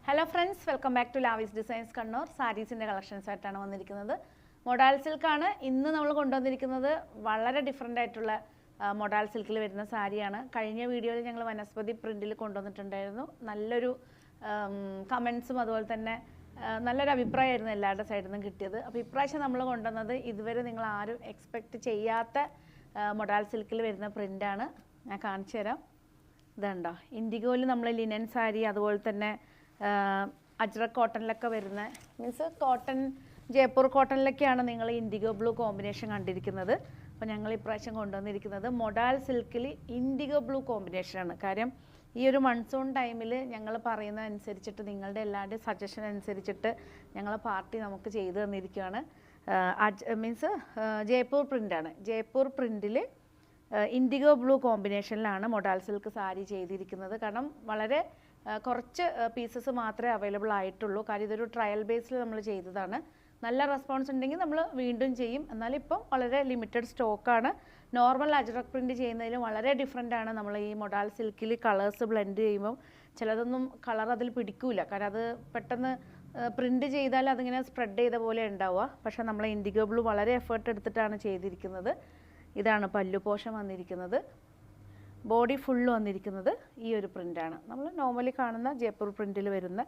Hello friends, welcome back to Lavis designs Kannur. സാരീസിൻ്റെ collections ആയിട്ടാണ് വന്നിരിക്കുന്നത്. മൊഡാൽ സിൽക്കാണ് ഇന്ന് നമ്മൾ കൊണ്ടുവന്നിരിക്കുന്നത്. വളരെ ഡിഫറെൻ്റ് ആയിട്ടുള്ള മൊഡാൽ സിൽക്കിൽ വരുന്ന സാരിയാണ്. കഴിഞ്ഞ വീഡിയോയിൽ ഞങ്ങൾ വനസ്പതി പ്രിൻറ്റിൽ കൊണ്ടുവന്നിട്ടുണ്ടായിരുന്നു. നല്ലൊരു കമൻസും അതുപോലെ തന്നെ നല്ലൊരു അഭിപ്രായമായിരുന്നു എല്ലാവരുടെ സൈഡിൽ നിന്നും കിട്ടിയത്. അപ്പോൾ ഇപ്രാവശ്യം നമ്മൾ കൊണ്ടുവന്നത് ഇതുവരെ നിങ്ങൾ ആരും എക്സ്പെക്റ്റ് ചെയ്യാത്ത മൊഡാൽ സിൽക്കിൽ വരുന്ന പ്രിൻ്റാണ്. ഞാൻ കാണിച്ചു തരാം. ഇതുണ്ടോ, ഇൻഡിഗോയിൽ നമ്മൾ ലിനൻ സാരി, അതുപോലെ തന്നെ അജ്രക് കോട്ടണിലൊക്കെ വരുന്ന മീൻസ് കോട്ടൺ, ജയ്പൂർ കോട്ടണിലൊക്കെയാണ് നിങ്ങൾ ഇൻഡിഗോ ബ്ലൂ കോമ്പിനേഷൻ കണ്ടിരിക്കുന്നത്. അപ്പോൾ ഞങ്ങൾ ഇപ്രാവശ്യം കൊണ്ടുവന്നിരിക്കുന്നത് മൊഡാൽ സിൽക്കിൽ ഇൻഡിഗോ ബ്ലൂ കോമ്പിനേഷനാണ്. കാര്യം ഈ ഒരു മൺസൂൺ ടൈമിൽ ഞങ്ങൾ പറയുന്നത് അനുസരിച്ചിട്ട്, നിങ്ങളുടെ എല്ലാവരുടെയും സജഷൻ അനുസരിച്ചിട്ട് ഞങ്ങൾ പാർട്ടി നമുക്ക് ചെയ്തു തന്നിരിക്കുകയാണ്. മീൻസ് ജയ്പൂർ പ്രിൻ്റാണ്. ജയ്പൂർ പ്രിൻറ്റിൽ ഇൻഡിഗോ ബ്ലൂ കോമ്പിനേഷനിലാണ് മൊഡാൽ സിൽക്ക് സാരി ചെയ്തിരിക്കുന്നത്. കാരണം വളരെ കുറച്ച് പീസസ് മാത്രമേ അവൈലബിൾ ആയിട്ടുള്ളൂ. കാര്യം ഇതൊരു ട്രയൽ ബേസിൽ നമ്മൾ ചെയ്തതാണ്. നല്ല റെസ്പോൺസ് ഉണ്ടെങ്കിൽ നമ്മൾ വീണ്ടും ചെയ്യും. എന്നാലും ഇപ്പം വളരെ ലിമിറ്റഡ് സ്റ്റോക്കാണ്. നോർമൽ അജ്രക് പ്രിൻറ്റ് ചെയ്യുന്നതിലും വളരെ ഡിഫറെൻ്റ് ആണ്. നമ്മൾ ഈ മൊഡാൽ സിൽക്കിൽ കളേഴ്സ് ബ്ലെൻഡ് ചെയ്യുമ്പം ചിലതൊന്നും കളർ അതിൽ പിടിക്കൂല. കാരണം അത് പെട്ടെന്ന് പ്രിൻറ്റ് ചെയ്താൽ അതിങ്ങനെ സ്പ്രെഡ് ചെയ്ത പോലെ ഉണ്ടാവുക. പക്ഷേ നമ്മൾ ഇൻഡിഗോ ബ്ലൂ വളരെ എഫേർട്ട് എടുത്തിട്ടാണ് ചെയ്തിരിക്കുന്നത്. ഇതാണ് പല്ലു പോഷൻ വന്നിരിക്കുന്നത്. ബോഡി ഫുള്ള് വന്നിരിക്കുന്നത് ഈ ഒരു പ്രിൻ്റാണ്. നമ്മൾ നോർമലി കാണുന്ന ജയ്പൂർ പ്രിൻറ്റിൽ വരുന്ന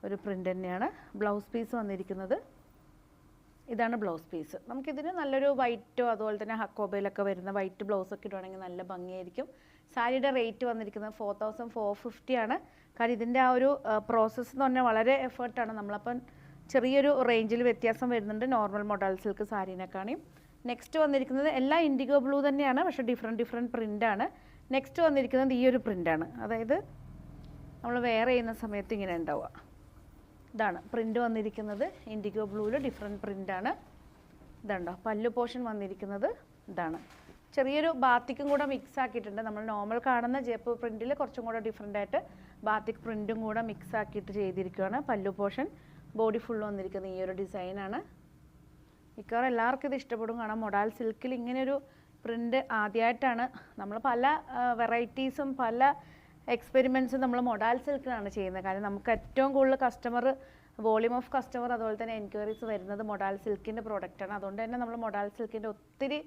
ഒരു പ്രിൻ്റ് തന്നെയാണ്. ബ്ലൗസ് പീസ് വന്നിരിക്കുന്നത് ഇതാണ്. ബ്ലൗസ് പീസ് നമുക്കിതിന് നല്ലൊരു വൈറ്റോ അതുപോലെ തന്നെ ഹക്കോബയിലൊക്കെ വരുന്ന വൈറ്റ് ബ്ലൗസൊക്കെ ഇടുവാണെങ്കിൽ നല്ല ഭംഗിയായിരിക്കും. സാരിയുടെ റേറ്റ് വന്നിരിക്കുന്നത് 4450 ആണ്. കാരണം ഇതിൻ്റെ ആ ഒരു പ്രോസസ്സ് എന്ന് പറഞ്ഞാൽ വളരെ എഫേർട്ടാണ്. നമ്മളപ്പം ചെറിയൊരു റേഞ്ചിൽ വ്യത്യാസം വരുന്നുണ്ട് നോർമൽ മൊഡാൽ സിൽക്ക് സാരീനെക്കാളും. നെക്സ്റ്റ് വന്നിരിക്കുന്നത് എല്ലാം ഇൻഡിഗോ ബ്ലൂ തന്നെയാണ്, പക്ഷേ ഡിഫറെൻറ്റ് പ്രിൻ്റാണ്. നെക്സ്റ്റ് വന്നിരിക്കുന്നത് ഈ ഒരു പ്രിൻ്റാണ്. അതായത് നമ്മൾ വെയർ ചെയ്യുന്ന സമയത്ത് ഇങ്ങനെ ഉണ്ടാവുക. ഇതാണ് പ്രിൻ്റ് വന്നിരിക്കുന്നത്. ഇൻഡിഗോ ബ്ലൂവിൽ ഡിഫറെൻറ്റ് പ്രിൻ്റാണ്. ഇതുണ്ടോ, പല്ലു പോർഷൻ വന്നിരിക്കുന്നത് ഇതാണ്. ചെറിയൊരു ബാത്തിക്കും കൂടെ മിക്സ് ആക്കിയിട്ടുണ്ട്. നമ്മൾ നോർമൽ കാണുന്ന ജയ്പൂർ പ്രിൻറ്റിൽ കുറച്ചും കൂടെ ഡിഫറെൻ്റ് ആയിട്ട് ബാത്തിക് പ്രിൻറ്റും കൂടെ മിക്സ് ആക്കിയിട്ട് ചെയ്തിരിക്കുകയാണ്. പല്ലു പോർഷൻ, ബോഡി ഫുൾ വന്നിരിക്കുന്നത് ഈ ഒരു ഡിസൈനാണ്. മിക്കവാറും എല്ലാവർക്കും ഇത് ഇഷ്ടപ്പെടും. കാരണം മൊഡാൽ സിൽക്കിൽ ഇങ്ങനെയൊരു പ്രിൻ്റ് ആദ്യമായിട്ടാണ്. നമ്മൾ പല വെറൈറ്റീസും പല എക്സ്പെരിമെൻറ്റ്സും നമ്മൾ മൊഡാൽ സിൽക്കിലാണ് ചെയ്യുന്നത്. കാരണം നമുക്ക് ഏറ്റവും കൂടുതൽ വോളിയൂം ഓഫ് കസ്റ്റമർ അതുപോലെ തന്നെ എൻക്വയറീസ് വരുന്നത് മൊഡാൽ സിൽക്കിൻ്റെ പ്രോഡക്റ്റാണ്. അതുകൊണ്ട് തന്നെ നമ്മൾ മൊഡാൽ സിൽക്കിൻ്റെ ഒത്തിരി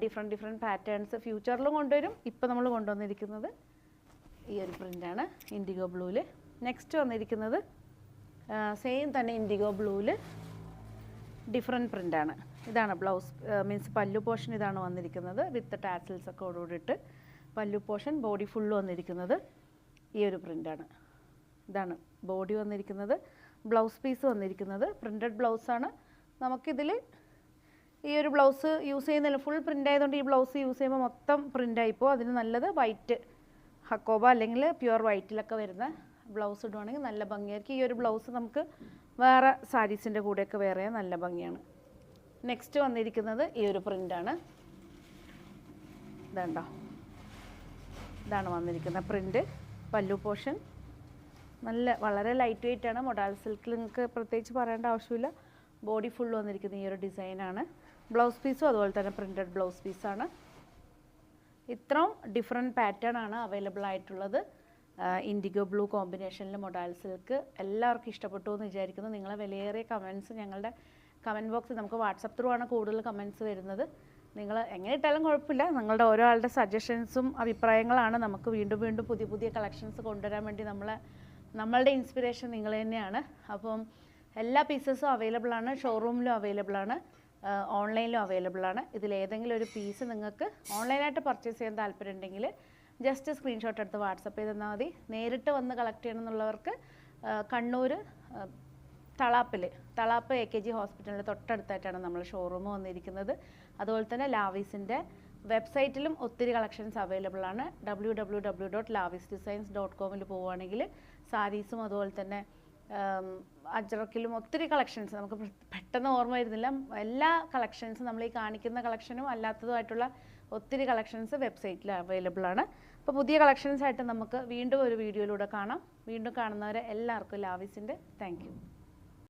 ഡിഫറെൻറ്റ് പാറ്റേൺസ് ഫ്യൂച്ചറിലും കൊണ്ടുവരും. ഇപ്പോൾ നമ്മൾ കൊണ്ടുവന്നിരിക്കുന്നത് ഈ ഒരു പ്രിൻ്റാണ് ഇൻഡിഗോ ബ്ലൂവിൽ. നെക്സ്റ്റ് വന്നിരിക്കുന്നത് സെയിം തന്നെ ഇൻഡിഗോ ബ്ലൂവിൽ ഡിഫറെൻറ്റ് പ്രിൻ്റാണ്. ഇതാണ് ബ്ലൗസ് മീൻസ് പല്ലു പോർഷൻ ഇതാണ് വന്നിരിക്കുന്നത്. വിത്ത് ടാസിൽസ് ഒക്കെ ഓടിയിട്ട് പല്ലു പോർഷൻ, ബോഡി ഫുള്ള് വന്നിരിക്കുന്നത് ഈ ഒരു പ്രിൻ്റാണ്. ഇതാണ് ബോഡി വന്നിരിക്കുന്നത്. ബ്ലൗസ് പീസ് വന്നിരിക്കുന്നത് പ്രിൻറ്റഡ് ബ്ലൗസാണ്. നമുക്കിതിൽ ഈ ഒരു ബ്ലൗസ് യൂസ് ചെയ്യുന്നില്ല, ഫുൾ പ്രിൻ്റ് ആയതുകൊണ്ട് ഈ ബ്ലൗസ് യൂസ് ചെയ്യുമ്പോൾ മൊത്തം പ്രിൻ്റായിപ്പോൾ അതിന് നല്ലത് വൈറ്റ് ഹക്കോബ അല്ലെങ്കിൽ പ്യുവർ വൈറ്റിലൊക്കെ വരുന്ന ബ്ലൗസ് ഇടുവാണെങ്കിൽ നല്ല ഭംഗിയായിരിക്കും. ഈ ഒരു ബ്ലൗസ് നമുക്ക് വേറെ സാരീസിൻ്റെ കൂടെയൊക്കെ വേറെ നല്ല ഭംഗിയാണ്. നെക്സ്റ്റ് വന്നിരിക്കുന്നത് ഈ ഒരു പ്രിൻ്റാണ്. ഇതുണ്ടോ, ഇതാണ് വന്നിരിക്കുന്ന പ്രിൻ്റ്. പല്ലു പോർഷൻ വളരെ ലൈറ്റ് വെയിറ്റ് ആണ്. മൊഡാൽ സിൽക്കിൽ നിങ്ങൾക്ക് പ്രത്യേകിച്ച് പറയേണ്ട ആവശ്യമില്ല. ബോഡി ഫുൾ വന്നിരിക്കുന്ന ഈ ഒരു ഡിസൈനാണ്. ബ്ലൗസ് പീസും അതുപോലെ തന്നെ പ്രിൻറ്റഡ് ബ്ലൗസ് പീസാണ്. ഇത്രയും ഡിഫറെൻറ്റ് പാറ്റേൺ ആണ് അവൈലബിൾ ആയിട്ടുള്ളത്. ഇൻഡിഗോ ബ്ലൂ കോമ്പിനേഷനിൽ മൊഡാൽ സിൽക്ക് എല്ലാവർക്കും ഇഷ്ടപ്പെട്ടു എന്ന് വിചാരിക്കുന്നു. നിങ്ങളെ വിലയേറിയ കമൻസ് ഞങ്ങളുടെ കമൻറ്റ് ബോക്സിൽ നമുക്ക് വാട്സപ്പ് ത്രൂ ആണ് കൂടുതൽ കമൻറ്റ്സ് വരുന്നത്. നിങ്ങൾ എങ്ങനെ ഇട്ടാലും കുഴപ്പമില്ല. നിങ്ങളുടെ ഓരോ ആളുടെ സജഷൻസും അഭിപ്രായങ്ങളാണ് നമുക്ക് വീണ്ടും പുതിയ കളക്ഷൻസ് കൊണ്ടുവരാൻ വേണ്ടി നമ്മളുടെ ഇൻസ്പിറേഷൻ നിങ്ങൾ തന്നെയാണ്. അപ്പം എല്ലാ പീസസും അവൈലബിൾ ആണ്. ഷോറൂമിലും അവൈലബിൾ ആണ്, ഓൺലൈനിലും അവൈലബിൾ ആണ്. ഇതിലേതെങ്കിലും ഒരു പീസ് നിങ്ങൾക്ക് ഓൺലൈനായിട്ട് പർച്ചേസ് ചെയ്യാൻ താല്പര്യം ഉണ്ടെങ്കിൽ ജസ്റ്റ് സ്ക്രീൻഷോട്ട് എടുത്ത് വാട്സപ്പ് ചെയ്ത് തന്നാൽ മതി. നേരിട്ട് വന്ന് കളക്ട് ചെയ്യണമെന്നുള്ളവർക്ക് കണ്ണൂർ തളാപ്പ് AKG ഹോസ്പിറ്റലിൻ്റെ തൊട്ടടുത്തായിട്ടാണ് നമ്മൾ ഷോറൂം വന്നിരിക്കുന്നത്. അതുപോലെ തന്നെ ലാവിസിൻ്റെ വെബ്സൈറ്റിലും ഒത്തിരി കളക്ഷൻസ് അവൈലബിൾ ആണ്. www.lavisdesigns.com പോവുകയാണെങ്കിൽ സാരീസും അതുപോലെ തന്നെ അജ്രക്കിലും ഒത്തിരി കളക്ഷൻസ് നമുക്ക് പെട്ടെന്ന് ഓർമ്മ വരുന്നില്ല. എല്ലാ കളക്ഷൻസും നമ്മൾ ഈ കാണിക്കുന്ന കളക്ഷനും അല്ലാത്തതുമായിട്ടുള്ള ഒത്തിരി കളക്ഷൻസ് വെബ്സൈറ്റിൽ അവൈലബിൾ ആണ്. അപ്പോൾ പുതിയ കളക്ഷൻസ് ആയിട്ട് നമുക്ക് വീണ്ടും ഒരു വീഡിയോയിലൂടെ കാണാം. വീണ്ടും കാണുന്നവരെ എല്ലാവർക്കും ലാവിസിൻ്റെ താങ്ക് യു.